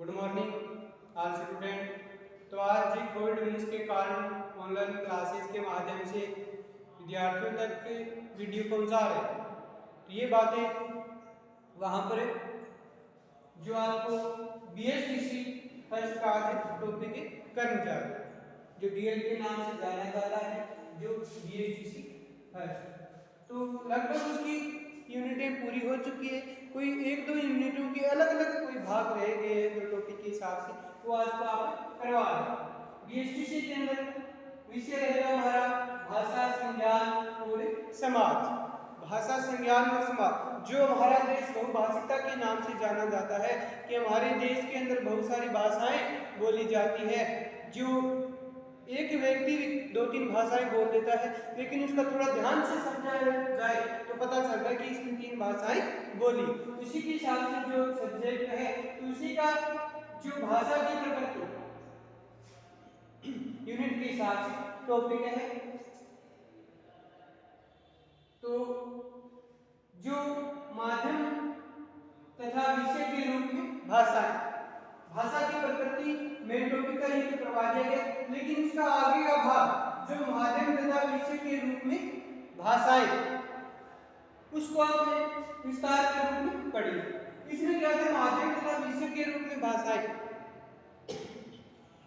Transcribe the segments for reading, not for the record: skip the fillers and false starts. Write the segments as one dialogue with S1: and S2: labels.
S1: Good morning all student. तो आज कोविड-19 के कारण ऑनलाइन क्लासेस के माध्यम से विद्यार्थियों तक वीडियो पहुंचा रहे हैं। तो ये बातें वहाँ पर जो आपको BSTC फर्स्ट का टॉपिक करना चाहिए, जो DL के नाम से जाना जाता है, जो BSTC फर्स्ट। तो लगभग उसकी यूनिटें पूरी हो चुकी है। कोई एक दो यूनिटों के अलग अलग कोई भाग रह गए हैं जो टॉपिक के हिसाब से, वो आज को आप करवा रहे हैं। BSTC के अंदर विषय रहेगा हमारा भाषा, संज्ञान और समाज। भाषा, संज्ञान और समाज। जो हमारा देश बहुभाषिकता के नाम से जाना जाता है कि हमारे देश के अंदर बहुत सारी भाषाएं बोली जाती है। जो एक व्यक्ति दो तीन भाषाएं बोल देता है, लेकिन उसका थोड़ा ध्यान से समझा जाए तो पता चलता है कि इसने तीन भाषाएं बोली। उसी के हिसाब से जो सब्जेक्ट है, तो उसी का जो भाषा की प्रकृति यूनिट के हिसाब से टॉपिक है। तो जो माध्यम तथा विषय के रूप में भाषा है, भाषा की प्रकृति मेन टॉपिक का ही तो करवा दिया गया, लेकिन उसका आगे का भाग जो माध्यम तथा विषय के रूप में भाषाएं, उसको आपने विस्तार के रूप में पढ़ी। इसमें क्या था, माध्यम तथा विषय के रूप में भाषाएं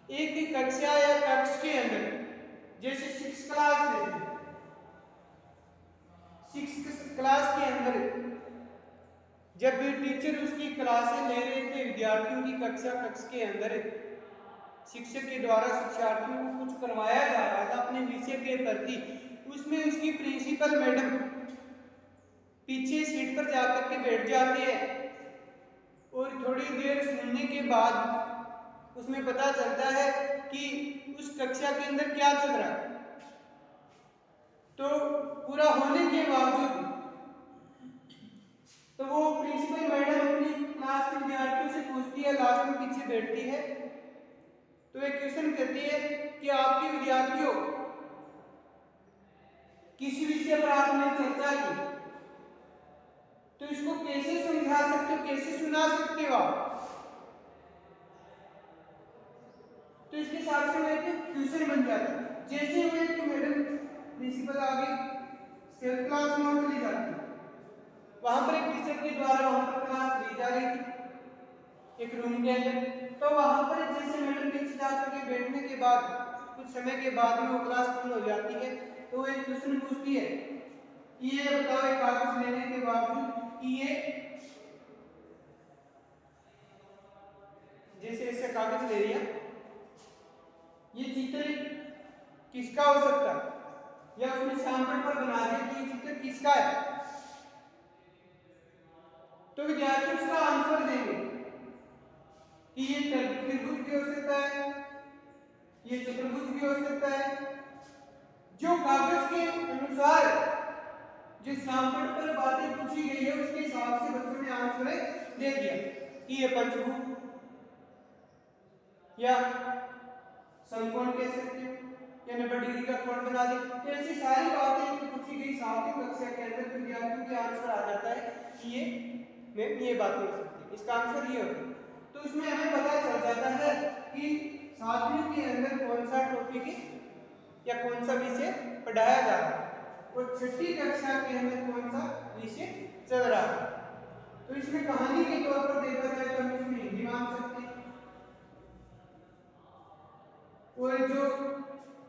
S1: एक कक्षा या कक्ष के अंदर, जैसे 6th क्लास में, 6th क्लास के अंदर जब भी टीचर उसकी क्लासें ले रहे थे विद्यार्थियों की कक्षा कक्ष के अंदर, शिक्षक के द्वारा शिक्षार्थियों को कुछ करवाया जा रहा था अपने विषय के प्रति, उसमें उसकी प्रिंसिपल मैडम पीछे सीट पर जाकर के बैठ जाती है और थोड़ी देर सुनने के बाद उसमें पता चलता है कि उस कक्षा के अंदर क्या चल रहा है। तो पूरा होने के बावजूद तो वो प्रिंसिपल मैडम अपनी क्लास के विद्यार्थियों से पूछती है, लास्ट में पीछे बैठती है, तो एक क्वेश्चन करती है कि आपके विद्यार्थियों किस विषय पर आपने चर्चा की, तो इसको कैसे समझा सकते हो, कैसे सुना सकते हो आप। तो इसके हिसाब से एक क्वेश्चन बन जाता है। जैसे हुए कि मैडम प्रिंसिपल आगे सेल्फ क्लास में चली जाती है, वहां पर एक टीचर के द्वारा वहां पर क्लास ली जा रही थी एक रूम के अंदर। तो वहां पर जैसे मैडम पीछे जाकर के बैठने के बाद कुछ समय के बाद में वो क्लास पूर्ण हो जाती है, तो वो एक क्वेश्चन पूछती है कि ये बताओ, एक कागज लेने के बावजूद कि ये जैसे ऐसे कागज ले लिया, ये चित्र किसका हो सकता है, या उसने सैंपल पर बना दिया कि ये चित्र किसका है। तो विद्यार्थी उसका आंसर देंगे कि ये त्रिभुज भी हो सकता है, ये चतुर्भुज भी हो सकता है। जो कागज के अनुसार जिस सैंपल पर बातें पूछी गई है उसके हिसाब से बच्चों ने आंसर दे दिया कि ये पंचभुज या समकोण कह सकते हो, या 90 डिग्री का कोण बना दे। तो ऐसी सारी बातें पूछी गई सातवीं कक्षा के अंदर, विद्यार्थियों के आंसर आ जाता है कि ये बातें हो सकती है, इसका आंसर ये होता है। तो इसमें हमें पता चल जाता है कि सातवीं के अंदर कौन सा टॉपिक या कौन सा विषय पढ़ाया जा रहा है और 6ठी कक्षा के अंदर कौन सा विषय चल रहा है। तो इसमें कहानी के तौर पर देखा जाए तो हम इसमें हिंदी मान सकते हैं, और जो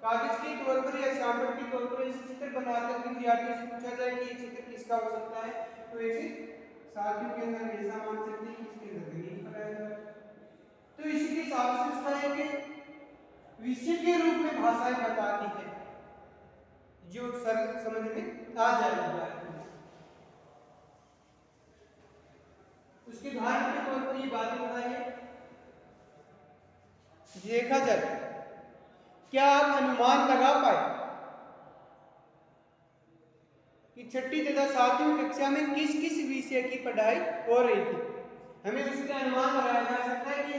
S1: कागज के तौर पर या सैंपल के तौर पर इस चित्र बनाकर के विद्यार्थियों से पूछा जाए कि ये चित्र किसका हो सकता है, तो ऐसे साथियों के अंदर ऐसा मान सकते हैं कि इसके अंदर गणित पढ़ाया जा रहा है। तो इसके हिसाब से उसका एक विषय के रूप में भाषाएं बताती है जो सरल समझ में आ जाएगी। उसके उदाहरण के तौर पर ये बातें बताइए। देखा जाए, क्या आप अनुमान लगा पाए कि 6ठी तथा 7वीं कक्षा में किस किस विषय की पढ़ाई हो रही थी। हमें उसका अनुमान लगाया जा सकता है कि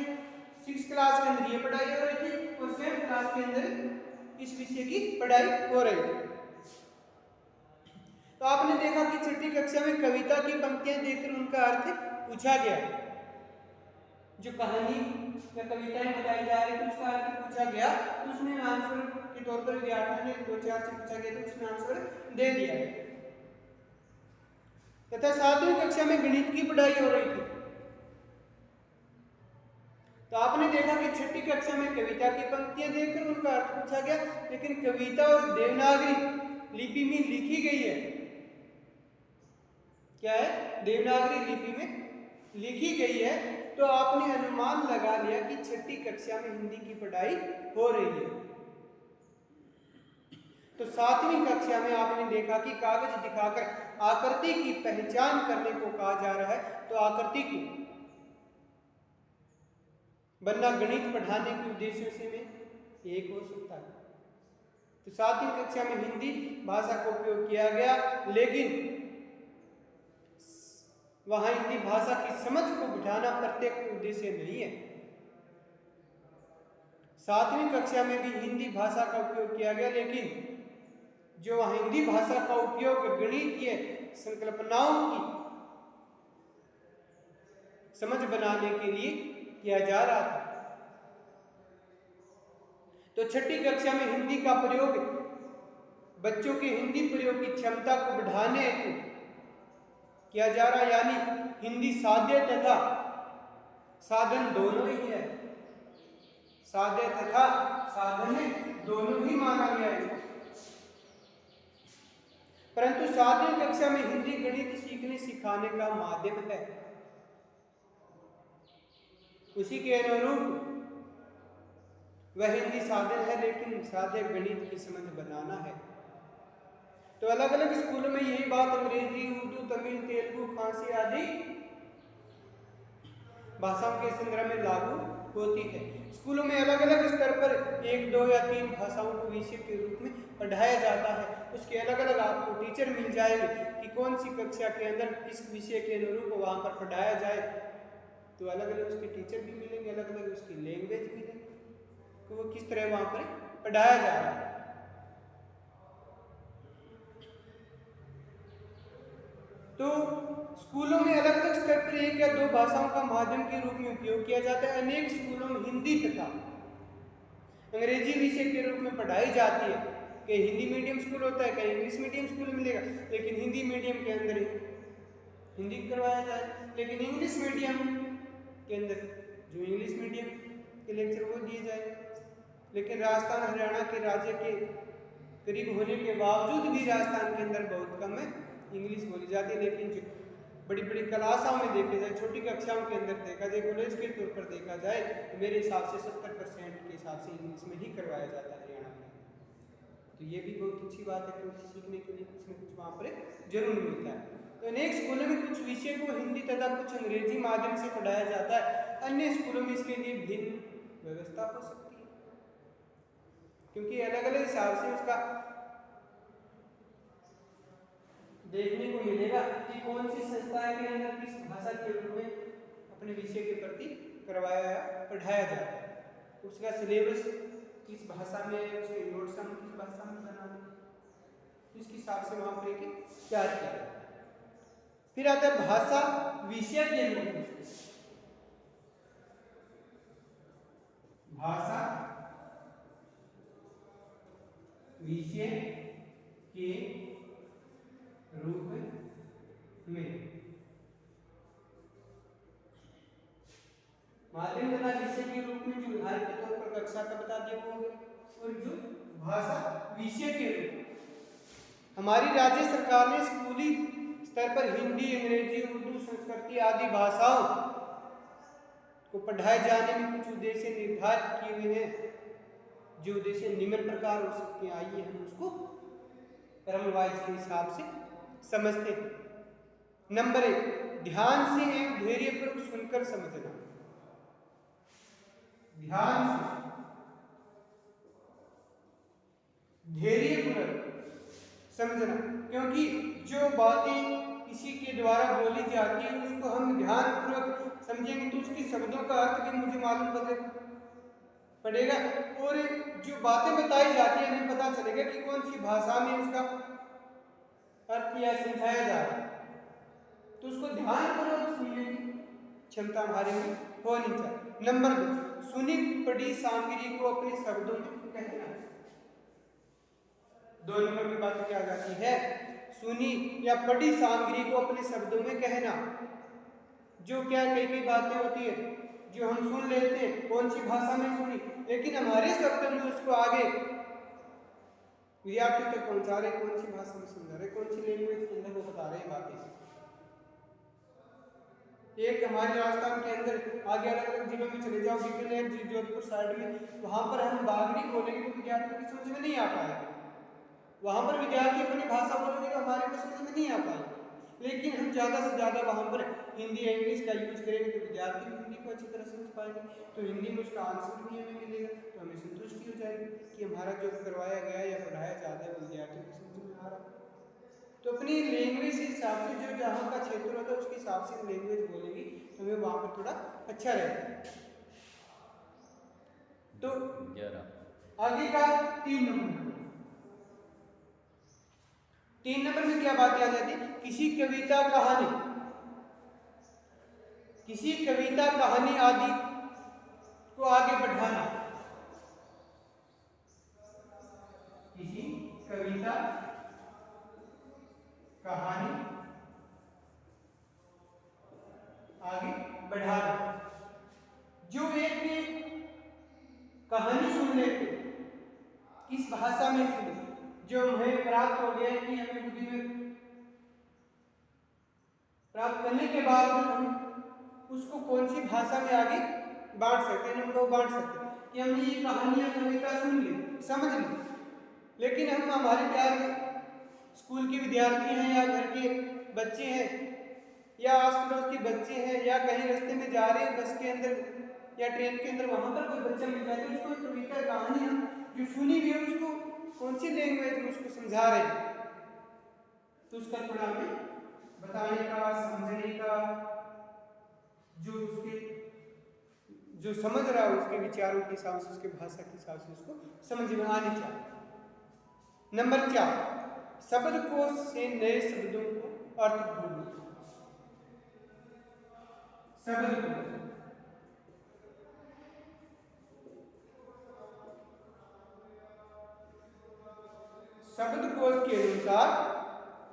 S1: 6th क्लास के अंदर ये पढ़ाई हो रही थी और 7th क्लास के अंदर इस विषय की पढ़ाई हो रही थी। तो आपने देखा कि 6ठी कक्षा में कविता की पंक्तियां देखकर उनका अर्थ पूछा गया। जो कहानी या कविताएं बताई जा रही थी उसका अर्थ पूछा गया तो उसमें आंसर के तौर पर विद्यार्थियों ने 2-4 से पूछा गया तो उसने आंसर दे दिया। तथा 7वीं कक्षा में गणित की पढ़ाई हो रही थी तो आपने देखा कि 6ठी कक्षा में कविता की पंक्तियां देखकर उनका अर्थ पूछा गया, लेकिन कविता और देवनागरी लिपि में लिखी गई है। क्या है? देवनागरी लिपि में लिखी गई है। तो आपने अनुमान लगा लिया कि 6ठी कक्षा में हिंदी की पढ़ाई हो रही है। तो 7वीं कक्षा में आपने देखा कि कागज दिखाकर आकृति की पहचान करने को कहा जा रहा है। तो आकृति की वरना गणित पढ़ाने के उद्देश्यों से में एक हो सकता है। तो 7वीं कक्षा में हिंदी भाषा का उपयोग किया गया, लेकिन वहां हिंदी भाषा की समझ को बिठाना प्रत्येक उद्देश्य नहीं है। 7वीं कक्षा में भी हिंदी भाषा का उपयोग किया गया, लेकिन जो हिंदी भाषा का उपयोग गणितीय संकल्पनाओं की समझ बनाने के लिए किया जा रहा था। तो 6ठी कक्षा में हिंदी का प्रयोग बच्चों के हिंदी प्रयोग की क्षमता को बढ़ाने हेतु किया जा रहा है, यानी हिंदी साध्य तथा साधन दोनों ही है। साध्य तथा साधन दोनों ही माना गया है। परंतु 7वीं कक्षा में हिंदी गणित सीखने सिखाने का माध्यम है। उसी के अनुरूप वह हिंदी साधन है, लेकिन साध्य गणित की समझ बनाना है। तो अलग अलग स्कूलों में यही बात अंग्रेजी, उर्दू, तमिल, तेलुगु, फारसी आदि भाषाओं के संदर्भ में लागू होती है। स्कूलों में अलग अलग स्तर पर 1, 2 या 3 भाषाओं को विषय के रूप में पढ़ाया जाता है। उसके अलग अलग आपको टीचर मिल जाएंगे कि कौन सी कक्षा के अंदर किस विषय के अनुरूप वहां पर पढ़ाया जाए। तो अलग अलग उसके टीचर भी मिलेंगे, अलग अलग उसकी लैंग्वेज मिलेंगे, तो वो किस तरह वहां पर पढ़ाया जा रहा है। तो स्कूलों में अलग अलग स्तर पर 1 या 2 भाषाओं का माध्यम के रूप में उपयोग किया जाता है। अनेक स्कूलों में हिंदी तथा अंग्रेजी विषय के रूप में पढ़ाई जाती है। कहीं हिंदी मीडियम स्कूल होता है, कहीं इंग्लिश मीडियम स्कूल मिलेगा, लेकिन हिंदी मीडियम के अंदर हिंदी करवाया जाए। लेकिन इंग्लिश मीडियम के अंदर जो इंग्लिश मीडियम के लेक्चर वो दिए जाए। लेकिन राजस्थान हरियाणा के राज्य के करीब होने के बावजूद भी राजस्थान के अंदर बहुत कम है इंग्लिश बोली जाती है। लेकिन जो बड़ी बड़ी क्लासों में देखे जाए, छोटी कक्षाओं के अंदर देखा जाए, कॉलेज के तौर पर देखा जाए, तो मेरे हिसाब से 70% के हिसाब से इंग्लिश में ही करवाया जाता है हरियाणा में। तो ये भी बहुत अच्छी बात है, क्योंकि सीखने के लिए कुछ न कुछ वहाँ पर जरूर मिलता है। तो अनेक स्कूलों में कुछ विषय को हिंदी तथा कुछ अंग्रेजी माध्यम से पढ़ाया जाता है। अन्य स्कूलों में इसके लिए भिन्न व्यवस्था हो सकती है, क्योंकि अलग अलग हिसाब से उसका देखने को मिलेगा कि कौन सी संस्था के अंदर किस भाषा के रूप में अपने विषय के प्रति करवाया या पढ़ाया जाता है, उसका सिलेबस किस भाषा में है, उसके नोट्स हम किस भाषा में बनाना, इसके हिसाब से वहाँ पर क्या किया। फिर आता है भाषा विषय के रूप में। भाषा विषय के रूप में माध्यम तथा विषय के रूप में जो उदाहरण के तौर पर कक्षा का बता दिया वो हो गया। और जो भाषा विषय के रूप हमारी राज्य सरकार ने स्कूली स्तर पर हिंदी, अंग्रेजी, उर्दू, संस्कृत आदि भाषाओं को पढ़ाए जाने में कुछ उद्देश्य निर्धारित किए हुए हैं। जो उद्देश्य निम्न प्रकार हो सकते हैं, आइए हम उसको क्रम वाइज के हिसाब से समझते हैं। नंबर 1, ध्यान से एवं धैर्यपूर्वक सुनकर समझना। ध्यान से धैर्यपूर्वक समझना, क्योंकि जो बातें किसी के द्वारा बोली जाती है उसको हम ध्यानपूर्वक समझेंगे तो उसकी शब्दों का अर्थ भी मुझे मालूम पड़ेगा, और जो बातें बताई जाती है हमें पता चलेगा कि कौन सी भाषा में उसका अर्थ या समझाया जा रहा है। तो उसको ध्यानपूर्वक सुनने की क्षमता हमारे में होनी चाहिए। नंबर 2, सुनी पढ़ी सामग्री को अपने शब्दों में कहना। 2 नंबर में बात क्या जाती है, सुनी या पढ़ी सामग्री को अपने शब्दों में कहना। जो क्या कई बातें होती है जो हम सुन लेते हैं, कौन सी भाषा में सुनी, लेकिन हमारे शब्दों में उसको आगे विद्यार्थियों तक पहुंचा रहे, कौन सी भाषा में समझा रहे, कौन सी लैंग्वेज के अंदर वो बता रहे हैं बातें। एक हमारे राजस्थान के अंदर आगे अलग अलग जिलों में चले जाओ, बीकानेर जोधपुर साइड में, वहां पर हम बागड़ी बोलेंगे तो विद्यार्थियों की समझ में नहीं आ पाएगा। वहां पर विद्यार्थी अपनी भाषा बोलेंगे तो हमारे को समझ में नहीं आ पाएगा। लेकिन हम ज़्यादा से ज़्यादा वहां पर हिंदी या इंग्लिश का यूज करेंगे तो विद्यार्थी हिंदी को अच्छी तरह समझ पाएंगे, तो हिंदी में उसका आंसर भी हमें मिलेगा, तो हमें संतुष्टि हो जाएगी कि हमारा जो करवाया गया या पढ़ाया जाता है वो विद्यार्थियों को समझ में आ रहा है। तो अपनी लैंग्वेज के हिसाब से जो जहाँ का क्षेत्र होता है उसके हिसाब से लैंग्वेज बोलेगी तो हमें वहाँ पर थोड़ा अच्छा रहेगा। तो आगे का 3 नंबर में क्या बात आ जाती है, किसी कविता कहानी आदि को आगे बढ़ाना। किसी कविता कहानी आगे बढ़ाना। जो एक कहानी सुन लेते, किस भाषा में सुने, जो हमें प्राप्त हो गया कि हमें बुद्धि में प्राप्त करने के बाद हम उसको कौन सी भाषा में आगे बांट सकते हैं, हम बांट सकते हैं कि हमने ये कहानियां कविता सुन ली, समझ ली, लेकिन हम हमारे प्यार स्कूल के विद्यार्थी हैं या घर के बच्चे हैं या आस पड़ोस के बच्चे हैं या कहीं रास्ते में जा रहे हैं बस के अंदर या ट्रेन के अंदर, वहां पर कोई बच्चा मिल जाता है, उसको कविता कहानी हम जो सुनी भी है उसको कौन सी लैंग्वेज में उसको समझा रहे हैं, तो उसका थोड़ा हमें बताने का, समझने का, जो उसके जो समझ रहा है उसके विचारों के हिसाब से, उसके भाषा के हिसाब से उसको समझ में आने चाहिए। नंबर 4, शब्दकोश से नए शब्दों को अर्थ ढूंढना। शब्दकोश के अनुसार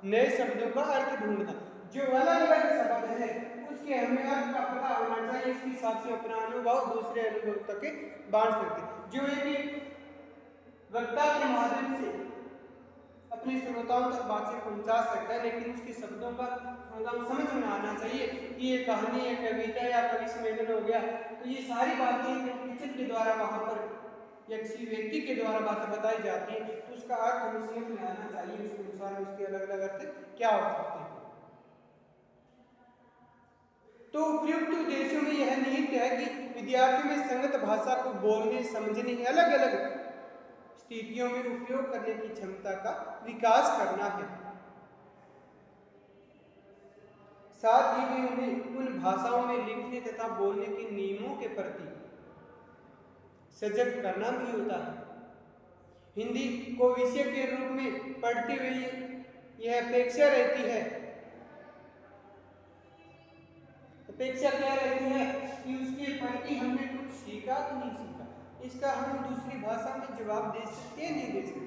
S1: नए शब्दों का अर्थ ढूंढना। जो अलग अलग शब्द है उसके हमें अर्थ का पता होना चाहिए, इसके हिसाब से अपना अनुभव दूसरे अनुभव तक बांट सकते। जो एक वक्ता के माध्यम से अपने श्रोताओं तक बातें पहुंचा सकता है, लेकिन उसके शब्दों का समझ में आना चाहिए कि ये कहानी है, कविता या कवि सम्मेलन हो गया, तो ये सारी बातें टीचर के द्वारा वहां पर या किसी व्यक्ति के द्वारा बातें बताई जाती है, तो उसका अर्थ हमें समझ में आना चाहिए, उसके अनुसार उसके अलग अलग अर्थ क्या हो सकते हैं। तो उपयुक्त उद्देश्यों में यह निहित है कि विद्यार्थियों में संगत भाषा को बोलने समझने अलग अलग स्थितियों में उपयोग करने की क्षमता का विकास करना है। साथ ही में उन्हें उन भाषाओं में लिखने तथा बोलने के नियमों के प्रति सजग करना भी होता है। हिंदी को विषय के रूप में पढ़ते हुए यह अपेक्षा रहती है, अपेक्षा क्या रहती है कि उसके प्रति हमने कुछ सीखा कि नहीं सीखा, इसका हम दूसरी भाषा में जवाब दे सकते हैं, नहीं दे सकते।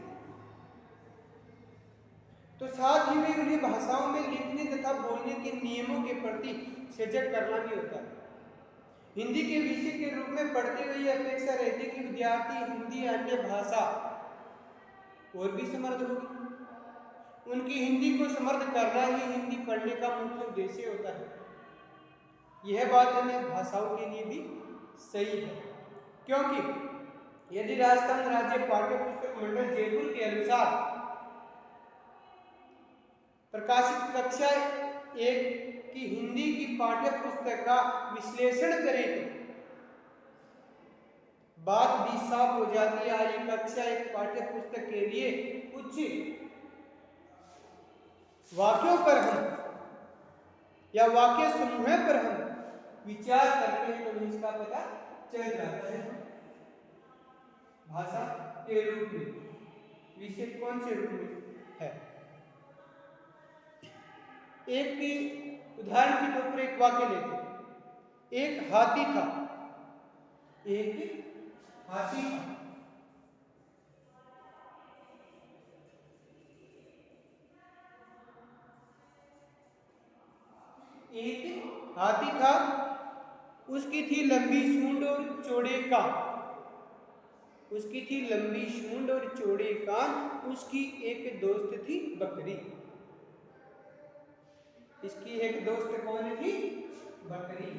S1: तो साथ ही में उन्हें भाषाओं में लिखने तथा बोलने के नियमों के प्रति सजग करना भी होता है। हिंदी के विषय के रूप में पढ़ते हुए यह अपेक्षा रहती है कि विद्यार्थी हिंदी अन्य भाषा और भी समर्थ होगी। उनकी हिंदी को समर्थ करना ही हिंदी पढ़ने का मुख्य उद्देश्य होता है। यह बात अन्य भाषाओं के लिए भी सही है, क्योंकि यदि राजस्थान राज्य पाठ्य पुस्तक मंडल जयपुर के अनुसार प्रकाशित कक्षा 1 की हिंदी की पाठ्य पुस्तक का विश्लेषण करें बात भी साफ हो जाती है। ये कक्षा 1 पाठ्य पुस्तक के लिए कुछ वाक्यों पर हम या वाक्य समूह पर हम विचार करते हैं तो इसका पता चल जाता है भाषा के रूप में विषय कौन से रूप में है। एक की उदाहरण के तौर पर एक वाक्य लेते हैं, एक हाथी था। एक हाथी था। एक हाथी था, उसकी थी लंबी सूंड और चौड़े कान। उसकी थी लंबी सूंड और चौड़े कान। उसकी एक दोस्त थी बकरी। इसकी एक दोस्त कौन थी? बकरी।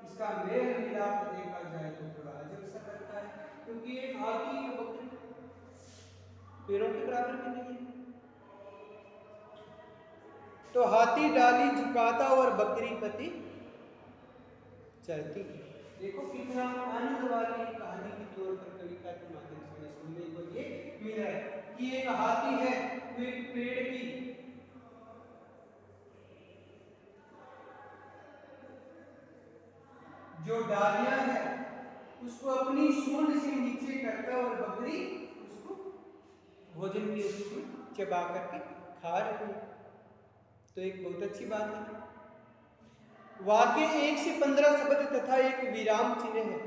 S1: इसका मेल मिलाप देखा जाए तो थोड़ा अजब सा लगता है, क्योंकि एक हाथी और बकरी पैरों के बराबर भी नहीं है। तो हाथी डाली झुकाता और बकरी पति चलती। देखो कितना आनंद वाली कहानी के तौर पर कविता के माध्यम से हमें सुनने को ये मिल रहा है कि एक हाथी है, वो एक पेड़ की जो डालियां है उसको अपनी सूंड से नीचे करता है और बकरी उसको भोजन के रूप में चबा करके खा रही है। तो एक बहुत अच्छी बात है। वाक्य 1 से 15 शब्द तथा एक विराम चिन्ह है।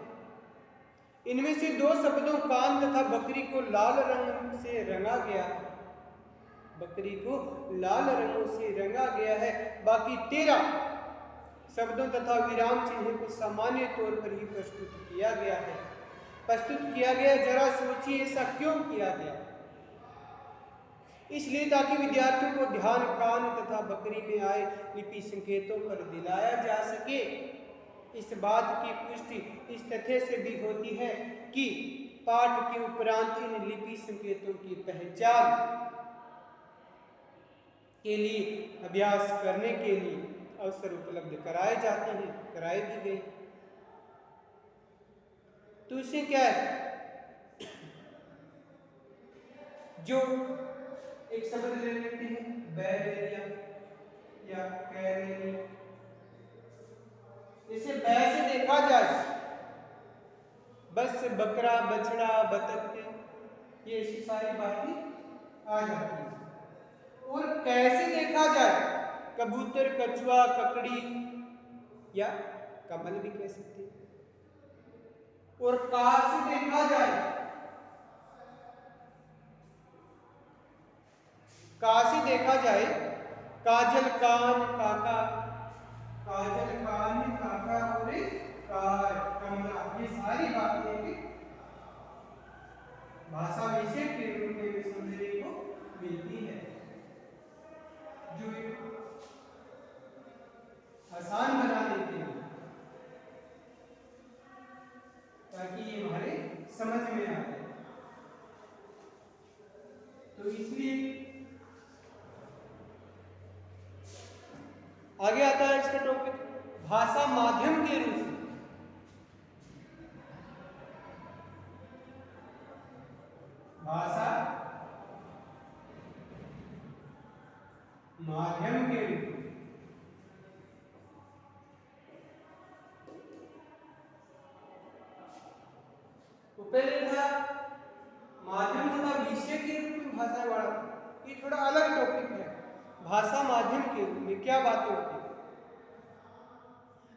S1: इनमें से 2 शब्दों कान तथा बकरी को लाल रंग से रंगा गया है। बकरी को लाल रंगों से रंगा गया है। बाकी 13 शब्दों तथा विराम चिन्ह को सामान्य तौर पर ही प्रस्तुत किया गया है। जरा सोचिए ऐसा क्यों किया गया? इसलिए ताकि विद्यार्थियों को ध्यान कान तथा बकरी में आए लिपि संकेतों पर दिलाया जा सके। इस बात की पुष्टि इस तथ्य से भी होती है कि पाठ के उपरांत इन लिपि संकेतों की पहचान के लिए अभ्यास करने के लिए अवसर उपलब्ध कराए जाते हैं, कराए भी गए। तो इससे क्या है, जो एक शब्द ले लेते हैं बैलेरिया या कैरेलिया। इसे बै से देखा जाए बस बकरा, बछड़ा, बतख, ये ऐसी सारी बातें आ जाती हैं। और कैसे देखा जाए कबूतर, कछुआ, ककड़ी या कमल भी कह सकते हैं। और का से देखा जाए, का से देखा जाए काजल, कान, काका, काजल, कान, काका और कार, कमला, ये सारी बातें भाषा विषय के रूप में समझने को मिलती है, जो आसान बना देते हैं ताकि ये हमारे समझ में आ जाए। तो इसलिए आगे आता है इसका टॉपिक भाषा माध्यम के रूप में। भाषा माध्यम के रूप में पहले था माध्यम तथा विषय के रूप में भाषा वाला, ये थोड़ा अलग टॉपिक है। भाषा माध्यम के रूप में क्या बातें होती है?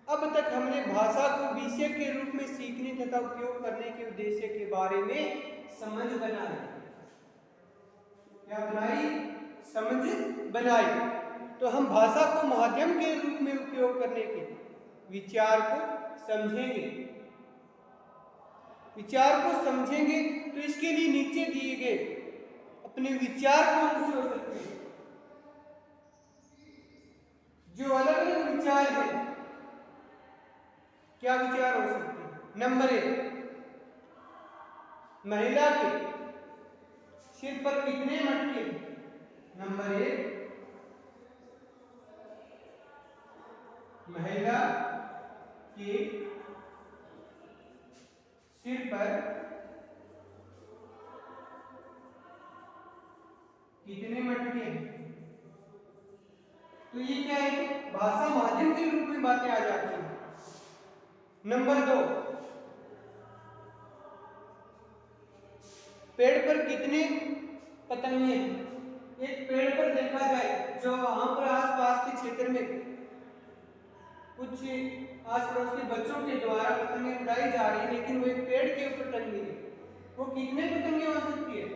S1: अब तक हमने भाषा को विषय के रूप में सीखने तथा उपयोग करने के उद्देश्य के बारे में समझ बनाई। क्या बनाई? समझ बनाई। तो हम भाषा को माध्यम के रूप में उपयोग करने के विचार को समझेंगे। विचार को समझेंगे तो इसके लिए नीचे दिए गए अपने विचार कौन से हो सकते हैं? जो अलग अलग विचार है, क्या विचार हो सकते हैं? नंबर 1, महिला के सिर पर कितने मटके? नंबर 1, महिला के सिर पर कितने मटके हैं? तो ये क्या है? भाषा माध्यम के रूप में बातें आ जाती हैं। नंबर 2, पेड़ पर कितने पतंगे हैं? एक पेड़ पर देखा जाए जो वहां पर आसपास के क्षेत्र में कुछ आस पड़ोस के बच्चों के द्वारा पतंगे उड़ाई जा रही है, लेकिन वो एक पेड़ के ऊपर टंगी है, वो कितने पतंगे हो सकती है?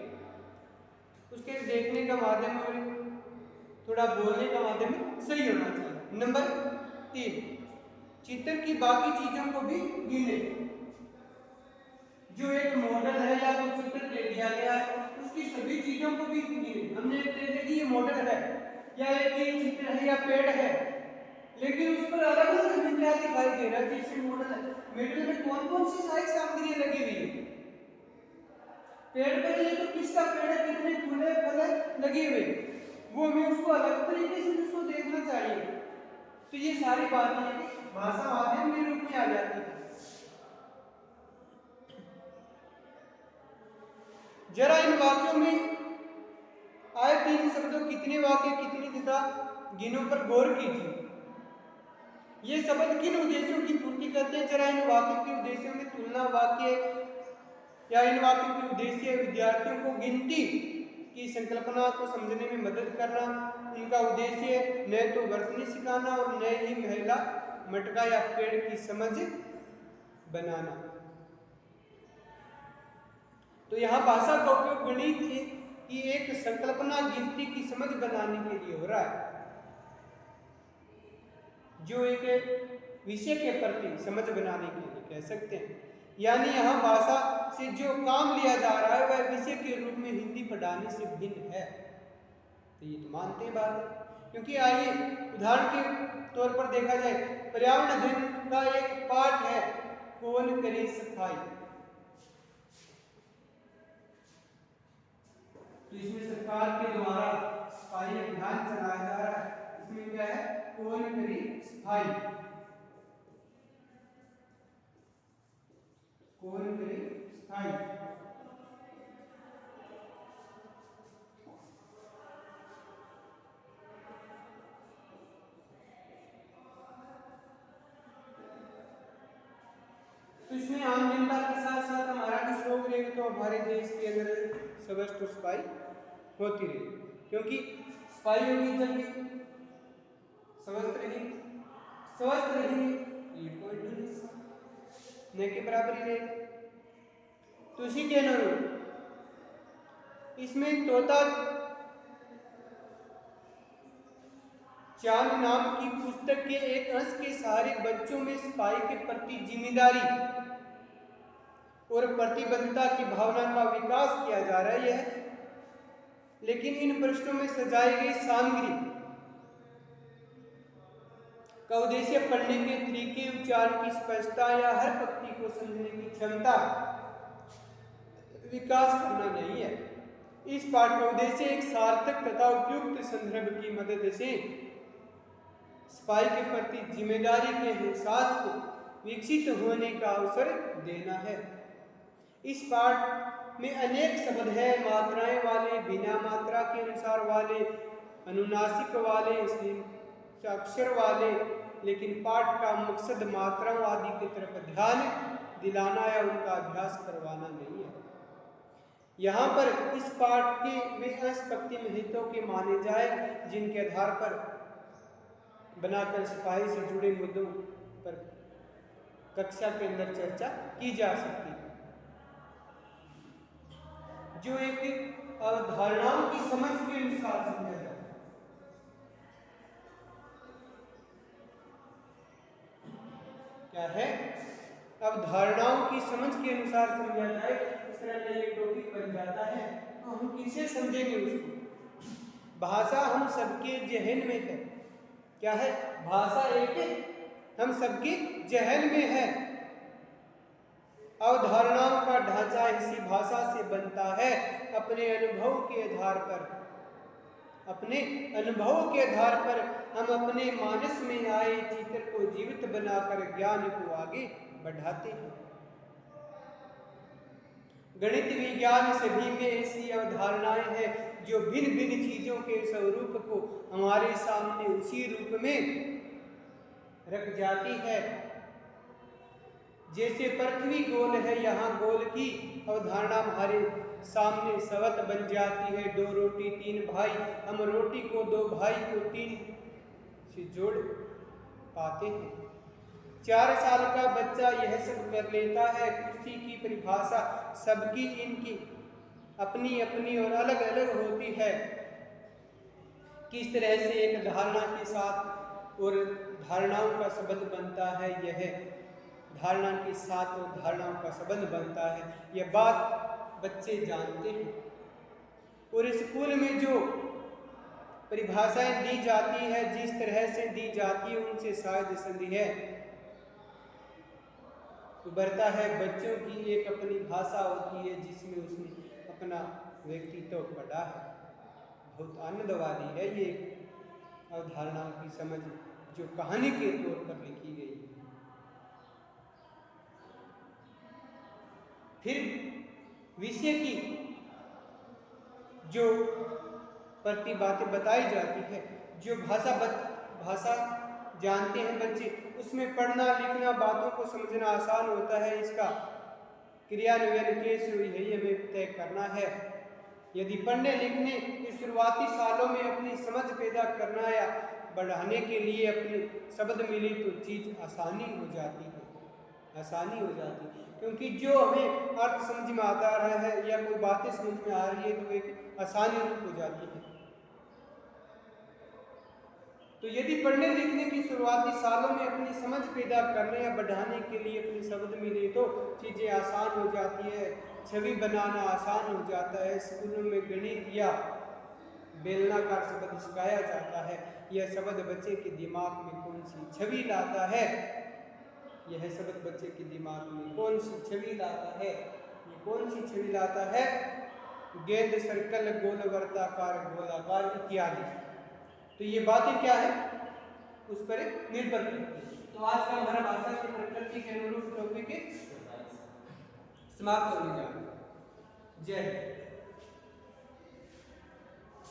S1: उसके देखने का माध्यम और थोड़ा बोलने का माध्यम सही होना चाहिए। नंबर 3, चित्र की बाकी चीजों को भी गिने। जो एक मॉडल है या कोई चित्र दे दिया गया है, उसकी सभी चीजों को भी गिने। हमने दे दिया कि ये मॉडल है या एक चित्र है या पेड़ है, लेकिन उस पर अलग अलग हमें क्या दिखाई दे रहा है? जैसे मॉडल है, मॉडल में कौन कौन सी सहायक सामग्रियां लगी हुई है? पेड़ पर ये तो किसका पेड़ है, कितने फूले फल लगे हुए, वो हमें उसको अलग तरीके से उसको देखना चाहिए। तो ये सारी बातें भाषा माध्यम के रूप में आ जाती है। जरा इन वाक्यों में आए 3 शब्दों कितने वाक्य कितनी तथा गिनों पर गौर कीजिए। ये शब्द किन उद्देश्यों की पूर्ति करते हैं? जरा इन वाक्यों के उद्देश्यों में तुलना वाक्य या इन वाक्यों के उद्देश्य विद्यार्थियों को गिनती की संकल्पना को समझने में मदद करना, इनका उद्देश्य न तो वर्तनी सिखाना और न ही महिला मटका या पेड़ की समझ बनाना। तो यहाँ भाषा का उपयोग गणित की एक संकल्पना गिनती की समझ बनाने के लिए हो रहा है, जो एक विषय के प्रति समझ बनाने के लिए कह सकते हैं। यानी यहाँ भाषा से जो काम लिया जा रहा है वह विषय के रूप में हिंदी पढ़ाने से भिन्न है। तो ये तो मानते हैं बात, क्योंकि आइए उदाहरण के तौर पर देखा जाए, पर्यावरण अध्ययन का एक पाठ है कौन करे सफाई। तो इसमें सरकार के द्वारा सफाई अभियान चलाया जा रहा है। इसमें क्या है? कौन करे सफाई, कौन करे सफाई। तो इसमें आम जनता के साथ साथ हमारा भी शौक रहेगा, तो हमारे देश के अंदर स्वस्थ और सफाई होती रही, क्योंकि सफाई होगी जब भी स्वस्थ रहेंगे, स्वस्थ रहेंगे ये कोई न के बराबर ही रहेगा। तो इसी के अनुरूप इसमें तोता चांद नाम की पुस्तक के एक अंश के सहारे बच्चों में सफाई के प्रति जिम्मेदारी और प्रतिबद्धता की भावना का विकास किया जा रहा है। लेकिन इन पृष्ठों में सजाई गई सामग्री का उद्देश्य पढ़ने के तरीके, उच्चारण की स्पष्टता या हर पंक्ति को समझने की क्षमता विकास करना नहीं है। इस पाठ का उद्देश्य एक सार्थक तथा उपयुक्त संदर्भ की मदद से सफाई के प्रति जिम्मेदारी के एहसास को विकसित होने का अवसर देना है। इस पाठ में अनेक शब्द है, मात्राएं वाले, बिना मात्रा के अनुसार वाले, अनुनासिक वाले, अक्षर वाले, लेकिन पाठ का मकसद मात्राओं आदि की तरफ ध्यान दिलाना या उनका अभ्यास करवाना नहीं है। यहाँ पर इस पाठ के वे पंक्ति में हितों के माने जाए जिनके आधार पर बनाकर सफाई से जुड़े मुद्दों पर कक्षा के अंदर चर्चा की जा सकती है, जो एक अवधारणाओं की समझ के अनुसार समझा जाए। क्या है? अवधारणाओं की समझ के अनुसार समझा जाए। इस तरह का एक टॉपिक बन जाता है, तो हम किसे समझेंगे उसको? भाषा हम सबके जहन में है। क्या है? भाषा एक हम सबके जहन में है। अवधारणाओं का ढांचा इसी भाषा से बनता है। अपने अनुभव के आधार पर हम अपने मानस में आए चित्र को जीवित बनाकर ज्ञान को आगे बढ़ाते हैं। गणित विज्ञान सभी में ऐसी अवधारणाएं हैं जो भिन्न भिन्न चीजों के स्वरूप को हमारे सामने उसी रूप में रख जाती है। जैसे पृथ्वी गोल है, यहाँ गोल की अवधारणा हमारे सामने सवत बन जाती है। 2 रोटी 3 भाई, हम रोटी को 2 भाई को 3 से जोड़ पाते हैं। 4 साल का बच्चा यह सब कर लेता है। खुशी की परिभाषा सबकी इनकी अपनी अपनी और अलग अलग होती है। किस तरह से एक धारणा के साथ और धारणाओं का संबंध बनता है, यह धारणा के साथ और धारणाओं का संबंध बनता है, यह बात बच्चे जानते हैं। और स्कूल में जो परिभाषाएं दी जाती है, जिस तरह से दी जाती है, उनसे शायद संदेह उभरता है। बच्चों की एक अपनी भाषा होती है जिसमें उसने अपना व्यक्तित्व पढ़ा है। बहुत आनंद वाली है ये अवधारणाओं की समझ जो कहानी के तौर पर लिखी गई है। फिर विषय की जो प्रति बातें बताई जाती है, जो भाषा जानते हैं बच्चे, उसमें पढ़ना लिखना बातों को समझना आसान होता है। इसका क्रियान्वयन कैसे हुई है ये हमें तय करना है। यदि पढ़ने लिखने के शुरुआती सालों में अपनी समझ पैदा करना या बढ़ाने के लिए अपने शब्द मिले तो चीज़ आसानी हो जाती है, क्योंकि जो हमें अर्थ समझ में आता रहा है या कोई बातें समझ में आ रही है तो एक आसानी हो जाती है। तो यदि पढ़ने लिखने की शुरुआती सालों में अपनी समझ पैदा करने या बढ़ाने के लिए अपने शब्द मिले तो चीज़ें आसान हो जाती है। छवि बनाना आसान हो जाता है। स्कूलों में गणित या बेलनाकार शब्द सिखाया जाता है। यह शब्द बच्चे के दिमाग में कौन सी छवि लाता है, यह शब्द बच्चे के दिमाग में कौन सी छवि लाता है, ये कौन सी छवि लाता है? गेंद, सर्कल, गोल, वर्ताकार, गोलाकार इत्यादि। तो ये बातें क्या है उस पर निर्भर करती है। तो आज का हमारा भाषा की प्रकृति के अनुरूप टॉपिक समाप्त होने जा रहा है। जय हिंद।